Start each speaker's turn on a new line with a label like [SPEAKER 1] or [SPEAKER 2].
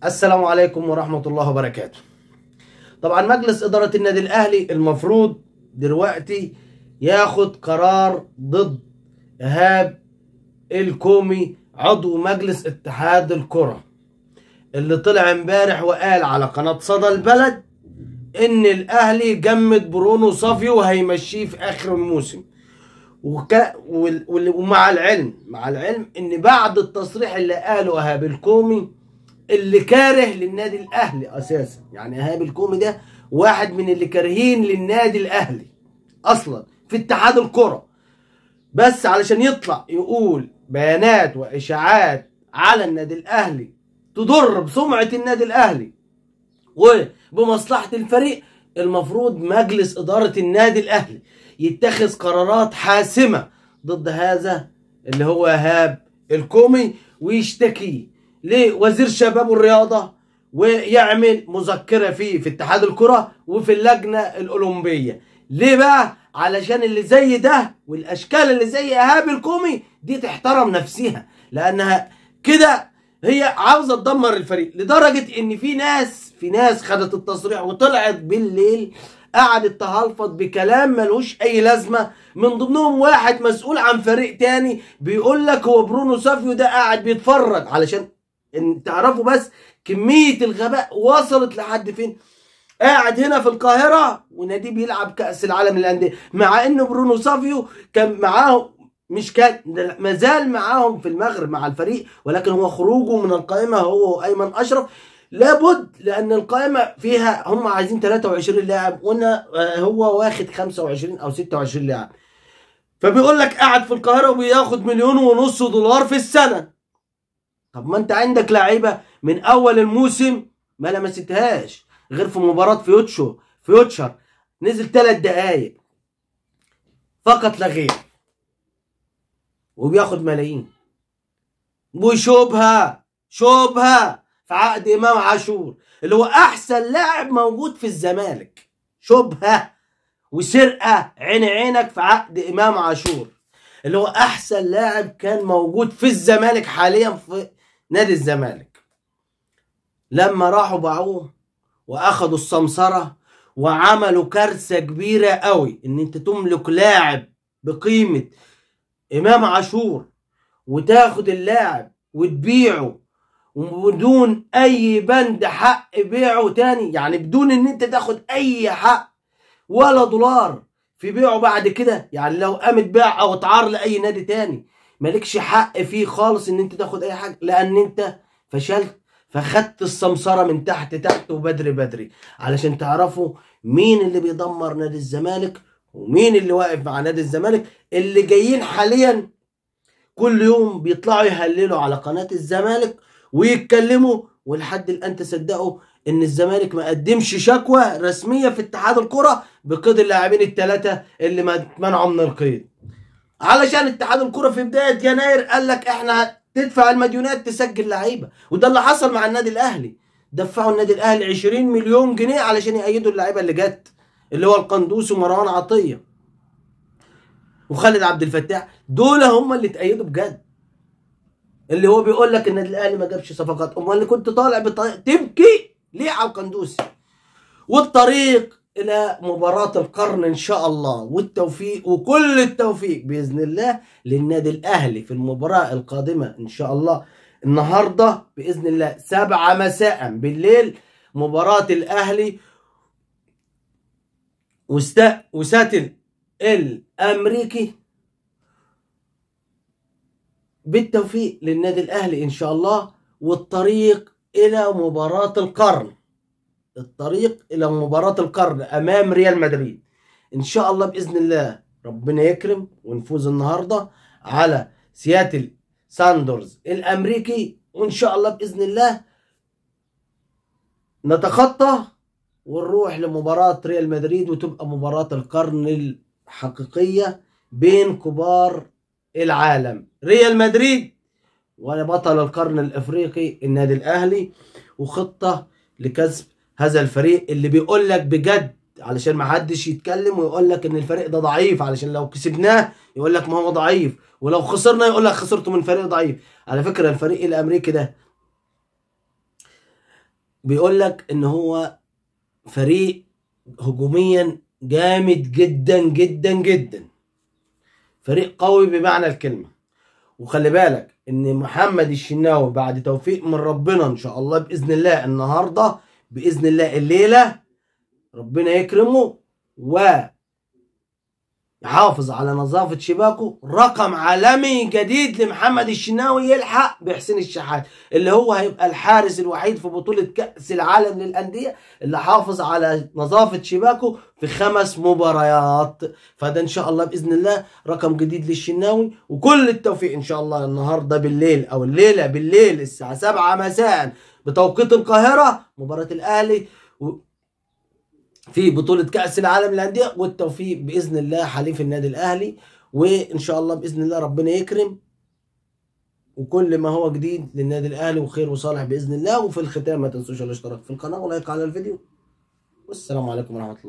[SPEAKER 1] السلام عليكم ورحمة الله وبركاته. طبعا مجلس إدارة النادي الأهلي المفروض دلوقتي ياخد قرار ضد إيهاب الكومي عضو مجلس اتحاد الكرة اللي طلع امبارح وقال على قناة صدى البلد إن الأهلي جمد برونو صافيو وهيمشيه في آخر الموسم. ومع العلم إن بعد التصريح اللي قاله إيهاب الكومي اللي كاره للنادي الاهلي اساسا، يعني ايهاب الكومي ده واحد من اللي كارهين للنادي الاهلي اصلا في اتحاد الكره، بس علشان يطلع يقول بيانات واشاعات على النادي الاهلي تضر بسمعه النادي الاهلي وبمصلحه الفريق. المفروض مجلس اداره النادي الاهلي يتخذ قرارات حاسمه ضد هذا اللي هو ايهاب الكومي ويشتكيه لوزير الشباب والرياضة ويعمل مذكرة فيه في اتحاد الكرة وفي اللجنة الأولمبية. ليه بقى؟ علشان اللي زي ده والأشكال اللي زي إيهاب الكومي دي تحترم نفسها، لأنها كده هي عاوزة تدمر الفريق، لدرجة إن في ناس خدت التصريح وطلعت بالليل قعدت تهلفط بكلام ملوش أي لازمة، من ضمنهم واحد مسؤول عن فريق تاني بيقول لك هو برونو صافيو ده قاعد بيتفرج، علشان ان تعرفوا بس كمية الغباء وصلت لحد فين. قاعد هنا في القاهرة ونادي بيلعب كأس العالم للأندية، مع ان برونو صافيو كان معاهم، مش كان مازال معاهم في المغرب مع الفريق، ولكن هو خروجه من القائمة هو وأيمن أشرف لابد، لأن القائمة فيها هم عايزين 23 لاعب وأنا هو واخد 25 أو 26 لاعب، فبيقول لك قاعد في القاهرة وبياخد $1.5 مليون في السنة. طب ما انت عندك لعيبه من اول الموسم ما لمستهاش غير في مباراه فيوتشر نزل 3 دقايق فقط لا غير وبياخد ملايين، وشوبها في عقد امام عاشور اللي هو احسن لاعب موجود في الزمالك. شوبها وسرقه عينك في عقد امام عاشور اللي هو احسن لاعب كان موجود في الزمالك حاليا في نادي الزمالك. لما راحوا باعوه واخدوا السمسرة وعملوا كارثة كبيرة قوي ان انت تملك لاعب بقيمة امام عاشور وتاخد اللاعب وتبيعه وبدون اي بند حق بيعه تاني، يعني بدون ان انت تاخد اي حق ولا دولار في بيعه بعد كده. يعني لو قامت بيع او اتعار لاي نادي تاني مالكش حق فيه خالص ان انت تاخد اي حاجه، لان انت فشلت فخدت السمسره من تحت وبدري علشان تعرفوا مين اللي بيدمر نادي الزمالك ومين اللي واقف مع نادي الزمالك. اللي جايين حاليا كل يوم بيطلعوا يهللوا على قناه الزمالك ويتكلموا، ولحد الان تصدقوا ان الزمالك ما قدمش شكوى رسميه في اتحاد الكره بقيد اللاعبين الثلاثه اللي منعوا من القيد، علشان اتحاد الكره في بدايه يناير قال لك احنا تدفع المديونات تسجل لعيبه، وده اللي حصل مع النادي الاهلي. دفعوا النادي الاهلي 20 مليون جنيه علشان يأيدوا اللعيبه اللي جت، اللي هو القندوسي ومروان عطيه وخالد عبد الفتاح، دول هم اللي اتأيدوا بجد. اللي هو بيقول لك النادي الاهلي ما جابش صفقات، امال اللي كنت طالع تبكي ليه على القندوسي. والطريق الى مباراة القرن ان شاء الله، والتوفيق وكل التوفيق باذن الله للنادي الاهلي في المباراة القادمة ان شاء الله. النهاردة باذن الله 7 مساء بالليل مباراة الاهلي وساتل الامريكي. بالتوفيق للنادي الاهلي ان شاء الله، والطريق الى مباراة القرن، امام ريال مدريد ان شاء الله باذن الله. ربنا يكرم ونفوز النهارده على سياتل ساندرز الامريكي، وان شاء الله باذن الله نتخطى ونروح لمباراة ريال مدريد وتبقى مباراة القرن الحقيقية بين كبار العالم ريال مدريد وبطل القرن الافريقي النادي الاهلي، وخطة لكسب هذا الفريق اللي بيقول لك بجد، علشان ما حدش يتكلم ويقول لك ان الفريق ده ضعيف، علشان لو كسبناه يقول لك ما هو ضعيف، ولو خسرنا يقول لك خسرته من فريق ضعيف. على فكرة الفريق الامريكي ده بيقول لك ان هو فريق هجوميا جامد جدا جدا جدا، فريق قوي بمعنى الكلمة. وخلي بالك ان محمد الشناوي بعد توفيق من ربنا ان شاء الله باذن الله النهارده، باذن الله الليله ربنا يكرمه ويحافظ على نظافه شباكه، رقم عالمي جديد لمحمد الشناوي يلحق بحسين الشحات، اللي هو هيبقى الحارس الوحيد في بطوله كاس العالم للانديه اللي حافظ على نظافه شباكه في 5 مباريات. فده ان شاء الله باذن الله رقم جديد للشناوي، وكل التوفيق ان شاء الله النهارده بالليل او الليله بالليل الساعه 7 مساء بتوقيت القاهره مباراه الاهلي في بطولة كأس العالم للأندية، والتوفيق بإذن الله حليف النادي الأهلي، وإن شاء الله بإذن الله ربنا يكرم وكل ما هو جديد للنادي الأهلي وخير وصالح بإذن الله. وفي الختام ما تنسوش الاشتراك في القناة ولايك على الفيديو، والسلام عليكم ورحمة الله.